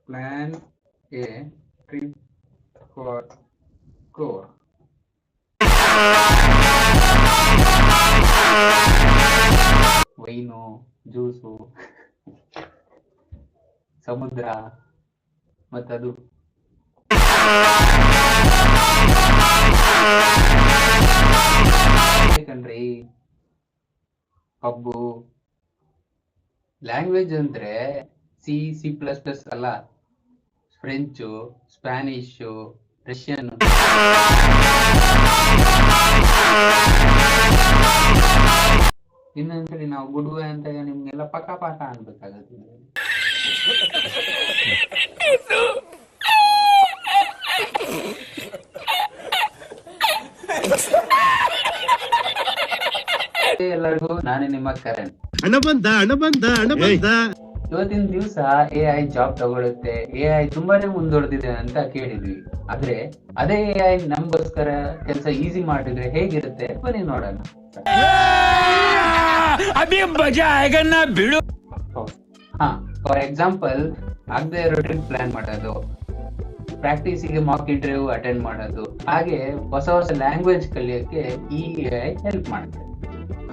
Plan a trip for Goa. Wine, juice, ಸಮುದ್ರ ಮತ್ತದು ಕಣ್ರಿ ಪಬ್ಬು. ಲ್ಯಾಂಗ್ವೇಜ್ ಅಂದ್ರೆ C++ ಅಲ್ಲ, ಫ್ರೆಂಚು, ಸ್ಪ್ಯಾನಿಷು, ರಷ್ಯನ್. ಇನ್ನೊಂದ್ಸರಿ ನಾವು ಗುಡುವೆ ಅಂತ ನಿಮ್ಗೆಲ್ಲ ಪಕ್ಕ ಪಾಠ ಅನ್ಬೇಕಾಗತ್ತೆ. ಎಲ್ಲರಿಗೂ ನಾನೇ ನಿಮ್ಮ ಕರಣ್. ಇವತ್ತಿನ ದಿವಸ AI ಜಾಬ್ ತಗೊಳುತ್ತೆ, AI ತುಂಬಾನೇ ಮುಂದುವರೆದಿದೆ ಅಂತ ಕೇಳಿದ್ವಿ. ಆದ್ರೆ ಅದೇ AI ನಮ್ಗೋಸ್ಕರ ಕೆಲಸ ಈಸಿ ಮಾಡಿದ್ರೆ ಹೇಗಿರುತ್ತೆ ಬನ್ನಿ ನೋಡೋಣ. ಫಾರ್ ಎಕ್ಸಾಂಪಲ್, ಆಗದೆ ಇರೋ ಟ್ರಿಪ್ ಪ್ಲಾನ್ ಮಾಡೋದು, ಪ್ರಾಕ್ಟೀಸಿಗೆ ಮಾಕ್ ಇಂಟರ್ವ್ಯೂ ಅಟೆಂಡ್ ಮಾಡೋದು, ಹಾಗೆ ಹೊಸ ಹೊಸ ಲ್ಯಾಂಗ್ವೇಜ್ ಕಲಿಯೋಕೆ ಈ AI ಹೆಲ್ಪ್ ಮಾಡುತ್ತೆ.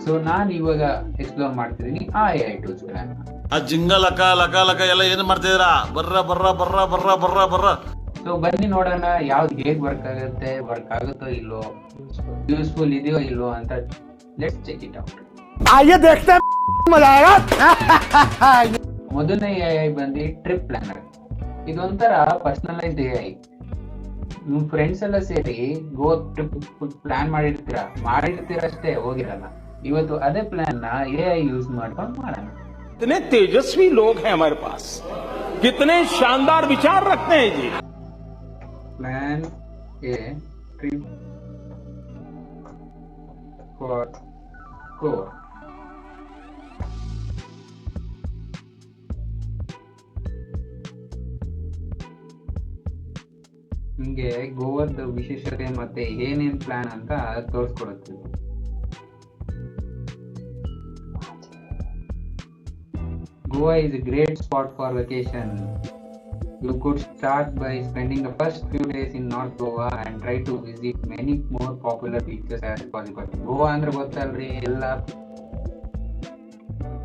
ಸೊ ನಾನು ಇವಾಗ ಎಕ್ಸ್ಪ್ಲೋರ್ ಮಾಡ್ತಿದ್ದೀನಿ ಆ AI ಟೂಲ್ಸ್ ಗಳನ್ನ. ಆ ಜಿಂಗ ಲಕ ಲಕ ಲಕ ಎಲ್ಲ ಏನ್ ಮಾಡ್ತಿದ್ದೀರಾ? ಬರ್ರ ಬರ್ರ ಬರ್ರ ಬರ್ರ ಬರ್ರ ಬರ್ರ. ಸೊ ಬನ್ನಿ ನೋಡೋಣ ಯಾವ್ದು ಹೇಗ್ ವರ್ಕ್ ಆಗುತ್ತೆ, ವರ್ಕ್ ಆಗುತ್ತೋ ಇಲ್ಲೋ, ಯೂಸ್ಫುಲ್ ಇದೆಯೋ ಇಲ್ಲೋ ಅಂತ. Let's check it out. ಮೊದಲನೇ AI ಬಂದು ಟ್ರಿಪ್ ಪ್ಲಾನರ್. ಇದೊಂಥರ ಪರ್ಸನಲೈಸ್ಡ್ AI. ನಿಮ್ ಫ್ರೆಂಡ್ಸ್ ಎಲ್ಲ ಸೇರಿ ಗೋವಾ ಟ್ರಿಪ್ ಪ್ಲಾನ್ ಮಾಡಿರ್ತೀರ ಅಷ್ಟೇ, ಹೋಗಿರಲ್ಲ. ಇವತ್ತು ಅದೇ ಪ್ಲಾನ್ ನ AI ಯೂಸ್ ಮಾಡ್ಕೊಂಡು ಮಾಡೋಣ. कितने तेजस्वी लोग हैं हमारे पास, कितने शानदार विचार रखते हैं ji. Plan a trip for Goa. ನಿಮಗೆ ಗೋವಾದ ವಿಶೇಷತೆ ಮತ್ತೆ ಏನೇನ್ ಪ್ಲಾನ್ ಅಂತ ತೋರಿಸ್ಕೊಡುತ್ತೆ. Goa is a great spot for vacation. You could start by spending the first few days in North Goa and try to visit many more popular beaches as possible. Goa ಅಂದ್ರೆ ಗೊತ್ತಲ್ರಿ, ಎಲ್ಲ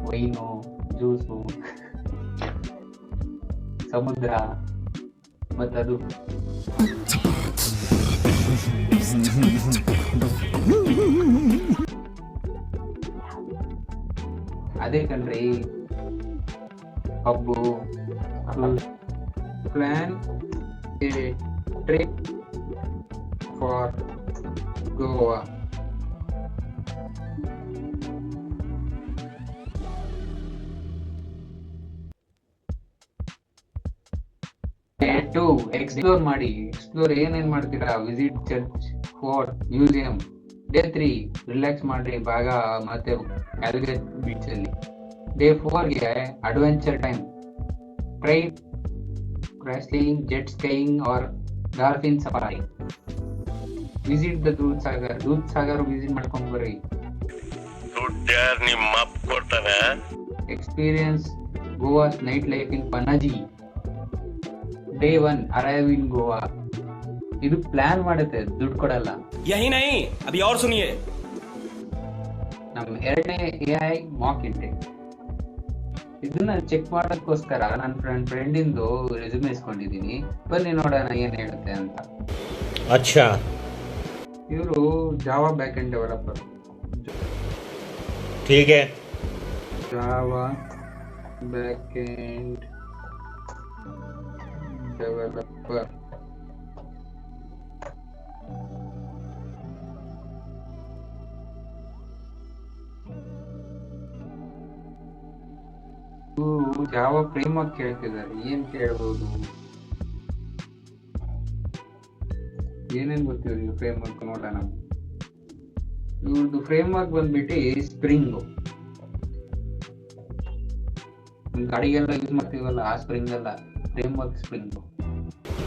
wine, juice, ಸಮುದ್ರ ಮತ್ತದು ಅದೇ ಕಣ್ರಿ pub. Plan A trip for Goa. Explore ಮಾಡಿ. Explore ಏನೇನ್ ಮಾಡ್ತೀರಾ? Visit church, fort, museum. Day 3 relax ಮಾಡ್ರಿ ಬಾಗ ಮತ್ತೆ ಕ್ಯಾಲ್ಗರಿ ಬೀಚ್ ಅಲ್ಲಿ. ಡೇ 4 ಗೆ adventure time. Try wrestling, jet skiing or dolphin safari. Visit the Dudh Sagar visit ಮಾಡ್ಕೊಂಡು ಬರ್ರಿ. ದುಡ್ಡ್ಯಾರ್ ನಿಮ್ಮ ಅಪ್ಪ ಕೊಡ್ತಾನೆ. Experience Goa's night life in Panaji. Day 1 arrive in Goa. ಇದು ಪ್ಲಾನ್ ಮಾಡುತ್ತೆ, ದುಡ್ಡು ಕೊಡಲ್ಲ. यही नहीं, अभी और सुनिए. ನಮ್ಮ ಎರಡನೇ AI ಮಾಕ್ ಇಂಟೆಕ್. ಇದನ್ನ ಚೆಕ್ ಮಾಡೋದಕ್ಕೋಸ್ಕರ ನನ್ನ ಫ್ರೆಂಡ್ ಇಂದು ರೆಸ್ಯೂಮೆ ಇಸ್ಕೊಂಡಿದ್ದೀನಿ. ಬನ್ನಿ ನೋಡೋಣ ಏನ್ ಹೇಳುತ್ತೆ ಅಂತ. ಅಚ್ಚಾ, ಇವರು ಜಾವಾ ಬ್ಯಾಕ್ ಎಂಡ್ ಡೆವಲಪರ್. ठीक है. Java back end developer. Java framework ಕೇಳ್ತಿದ್ದಾರೆ. ಏನ್ ಕೇಳ್ಬೋದು? ಏನೇನ್ ಗೊತ್ತಿದೆ ಫ್ರೇಮ್ವರ್ಕ್ ನೋಡೋಣ. ಇವ್ರದ್ದು ಫ್ರೇಮ್ವರ್ಕ್ ಬಂದ್ಬಿಟ್ಟು ಸ್ಪ್ರಿಂಗ್. ಗಾಡಿಗೆಲ್ಲ ಯೂಸ್ ಮಾಡ್ತೀವಲ್ಲ ಆ ಸ್ಪ್ರಿಂಗ್ ಅಲ್ಲ, ಫ್ರೇಮ್ವರ್ಕ್ ಸ್ಪ್ರಿಂಗ್.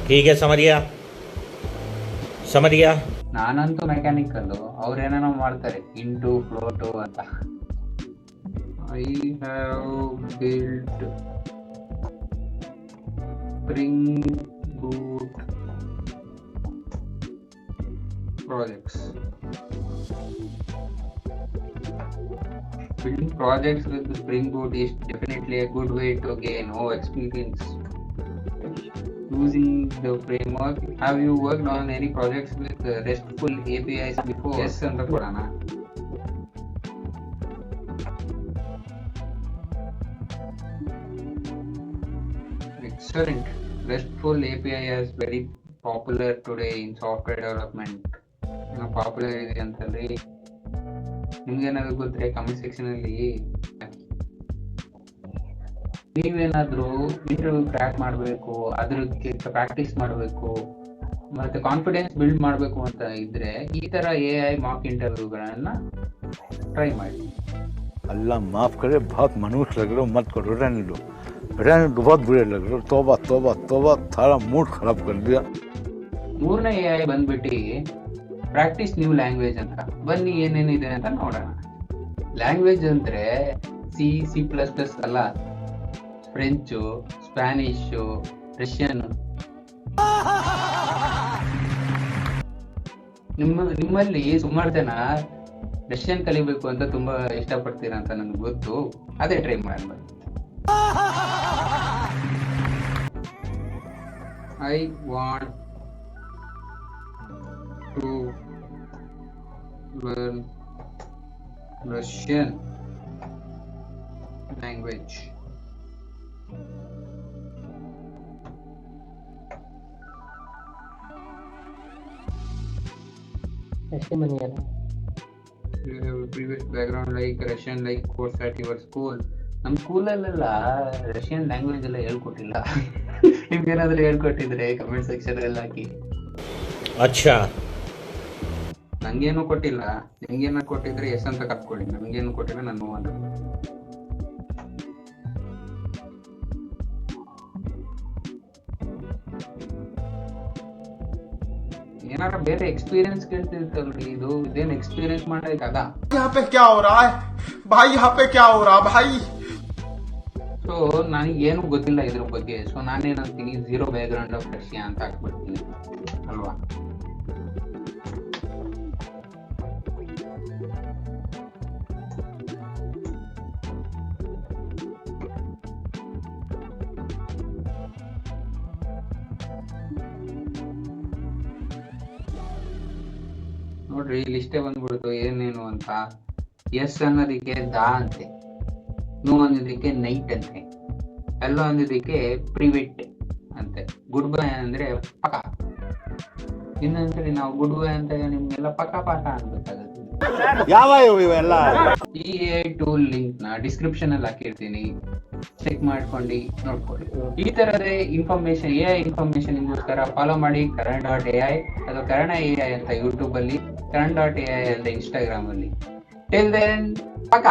ठीक है, समझ गया. ನಾನಂತೂ ಮೆಕ್ಯಾನಿಕಲ್, ಅವ್ರೇನೇನೋ ಮಾಡ್ತಾರೆ ಇಂಟು ಫ್ಲೋಟು ಅಂತ. I have built Spring Boot projects. Building projects with the Spring Boot is definitely a good way to gain more experience using the framework. Have you worked on any projects with RESTful APIs before? Yes, ಅಂತ ಕೊಡೋಣ. Excellent. RESTful API is very popular today in software development. Popular ಇದೆ ಅಂತಂದ್ರೆ ನಿಮ್ಗೇನಾದ್ರು ಗೊತ್ತರೆ comment section ಅಲ್ಲಿ. ನೀವೇನಾದ್ರೂ interview crack ಮಾಡಬೇಕು, ಅದ್ರಕ್ಕೆ practice ಮಾಡಬೇಕು, ಮತ್ತೆ confidence build ಮಾಡಬೇಕು ಅಂತ ಇದ್ರೆ ಈ ತರ AI ಮಾಕ್ ಇಂಟರ್ವ್ಯೂಗಳನ್ನ ಟ್ರೈ ಮಾಡಿ. अल्लाह माफ़ करे, बहुत मनुष्य लग रहे हो, मत करो, रहने दो, बहुत बुरे लग रहे हो. तौबा तौबा तौबा, सारा मूड खराब कर दिया. ಮೂರನೇ AI ಬಂದ್ಬಿಟ್ಟು ಪ್ರಾಕ್ಟೀಸ್ ನ್ಯೂ ಲ್ಯಾಂಗ್ವೇಜ್ ಅಂತ. ಬನ್ನಿ ಏನೇನಿದೆ ಅಂತ ನೋಡೋಣ. ಲ್ಯಾಂಗ್ವೇಜ್ ಅಂದ್ರೆ C++ ಅಲ್ಲ, ಫ್ರೆಂಚು, ಸ್ಪ್ಯಾನಿಷು, ರಷ್ಯನ್. ನಿಮ್ಮಲ್ಲಿ ಸುಮಾರು ಜನ ರಷ್ಯನ್ ಕಲಿಬೇಕು ಅಂತ ತುಂಬಾ ಇಷ್ಟಪಡ್ತೀರಾ ಅಂತ ನನಗೆ ಗೊತ್ತು. ಅದೇ ಟ್ರೈ ಮಾಡ್ಬೋದು. I want to learn Russian language. Previous background like Russian like course at your school. ನಮ್ಮ ಸ್ಕೂಲಲ್ಲೆಲ್ಲ ರಷ್ಯನ್ ಲ್ಯಾಂಗ್ವೇಜ್ ಎಲ್ಲ ಹೇಳ್ಕೊಟ್ಟಿಲ್ಲ. ನಿಮ್ಗೇನಾದ್ರೂ ಹೇಳ್ಕೊಟ್ಟಿದ್ರೆ ಕಮೆಂಟ್ ಸೆಕ್ಷನ್ ಅಲ್ಲಿ ಹಾಕಿ. ಅಚ್ಚಾ, ನಂಗೇನು ಕೊಟ್ಟಿಲ್ಲ. ನಿಮ್ಗೇನ ಕೊಟ್ಟಿದ್ರೆ ಎಸ್ ಅಂತ ಕರ್ಕೊಳ್ಳಿ. ನಮ್ಗೇನು ಕೊಟ್ಟಿಲ್ಲ, ನಾನು ಅಂತ. ಏನಾರ ಬೇರೆ ಎಕ್ಸ್ಪೀರಿಯನ್ಸ್ ಕೇಳ್ತಿರ್ತಲ್ರಿ. ಇದೇನು ಎಕ್ಸ್ಪೀರಿಯನ್ಸ್ ಮಾಡೋದಕ್ಕಾಗ? यहाँ पे क्या हो रहा है भाई, यहाँ पे क्या हो रहा भाई. ಸೊ ನನಗೆ ಏನು ಗೊತ್ತಿಲ್ಲ ಇದ್ರ ಬಗ್ಗೆ. ಸೊ ನಾನೇನಂತೀನಿ, ಝೀರೋ ಬ್ಯಾಕ್ಗ್ರೌಂಡ್ ಆಫ್ ರಷ್ಯಾ ಅಂತ ಹಾಕ್ಬಿಡ್ತೀನಿ ಅಲ್ವಾ. ನೋಡ್ರಿ, ಲಿಸ್ಟೇ ಬಂದ್ಬಿಡ್ತು ಏನೇನು ಅಂತ. ಎಸ್ ಅನ್ನೋದಕ್ಕೆ ದಾ ಅಂತೆ, ನೋ ಅನ್ನೋದಕ್ಕೆ ನೈಟ್ ಅಂತೆ, ಎಲ್ಲೋ ಅನ್ನೋದಕ್ಕೆ ಪ್ರಿವೆಟ್ ಅಂತೆ, ಗುಡ್ ಬೈ ಅಂದ್ರೆ ಪಕ. ಇನ್ನೊಂದ್ಸರಿ ನಾವು ಗುಡ್ ಬೈ ಅಂತ ನಿಮ್ಗೆಲ್ಲ ಪಕ ಪಾಠ ಅನ್ಬೇಕಾಗುತ್ತೆ. ಈ AI ಟೂಲ್ ಲಿಂಕ್ ನ ಡಿಸ್ಕ್ರಿಪ್ಷನ್ ಅಲ್ಲಿ ಹಾಕಿರ್ತೀನಿ, ಚೆಕ್ ಮಾಡ್ಕೊಂಡು ನೋಡ್ಕೊಳ್ಳಿ. ಈ ತರದೇ ಇನ್ಫಾರ್ಮೇಶನ್, AI ಇನ್ಫಾರ್ಮೇಶನ್ಗೋಸ್ಕರ ಫಾಲೋ ಮಾಡಿ karan.ai ಅಥವಾ ಕರಣ AI ಅಂತ ಯೂಟ್ಯೂಬ್ ಅಲ್ಲಿ, karan.ai ಅಂತ ಇನ್ಸ್ಟಾಗ್ರಾಮ್ ಅಲ್ಲಿ. Till then, ಪಕ.